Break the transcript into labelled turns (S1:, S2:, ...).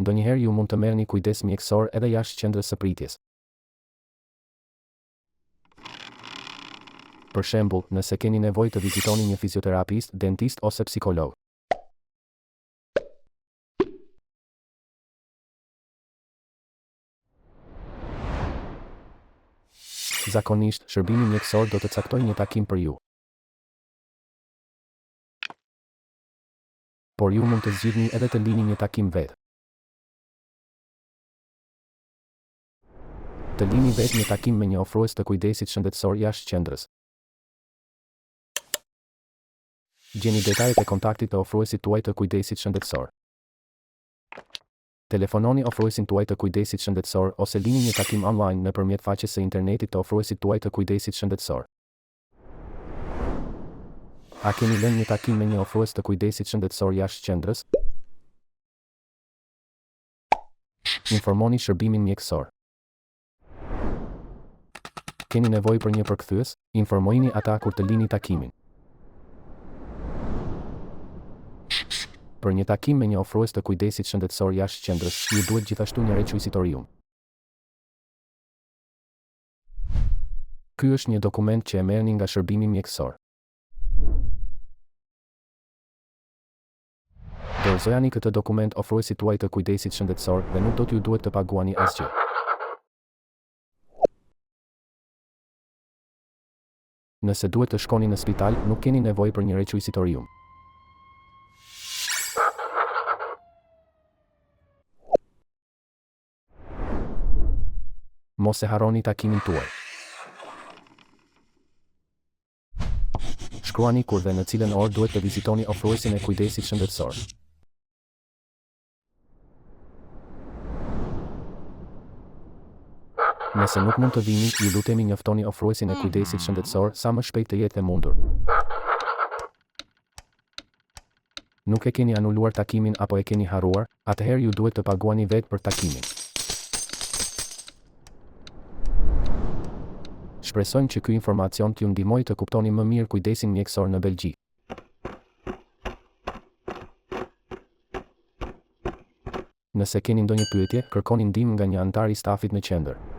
S1: Ndonjëherë ju mund të merrni kujdes mjekësor edhe jashtë qendrës së pritjes. Për shembull, nëse keni nevojë të vizitoni një fizioterapist, dentist ose psikolog. Zakonisht, shërbimi mjekësor do të caktojë një takim për ju. Por ju mund të zgjidhni edhe të lini një takim vetë. Të lini vetë një takim me një ofrues të kujdesit shëndetësor jashtë qendrës. Gjeni detajet e kontaktit të ofruesit tuaj të kujdesit shëndetësor. Telefononi ofruesin tuaj të kujdesit shëndetësor ose lini një takim online nëpërmjet faqes së internetit të ofruesit tuaj të kujdesit shëndetësor. A keni lënë një takim me një ofrues të kujdesit shëndetësor jashtë qendrës? Informoni shërbimin mjekësor. Keni nevojë për një përkthyes? Informojini ata kur të lini takimin. Për një takim me një ofrues të kujdesit shëndetësor jashtë qendrës, ju duhet gjithashtu një requisitorium. Ky është një dokument që e merrni nga shërbimi mjekësor. Dorëzojani këtë dokument ofruesit tuaj të kujdesit shëndetësor dhe nuk do t'ju duhet të paguani asgjë. Nëse duhet të shkoni në spital, nuk keni nevojë për një requisitorium. Mos e harroni takimin tuaj. Shkruani kur dhe në cilën orë duhet të vizitoni ofruesin e kujdesit shëndetësor. Nëse nuk mund të vini, ju lutemi njoftoni ofruesin e kujdesit shëndetësor sa më shpejt të jetë e mundur. Nuk e keni anuluar takimin apo e keni harruar, atëherë ju duhet të paguani vetë për takimin. Shpresojmë që ky informacion t'ju ndihmojë të kuptoni më mirë kujdesin mjekësor në Belgji. Nëse keni ndonjë pyetje, kërkoni ndihmë nga një antar i stafit në qendër.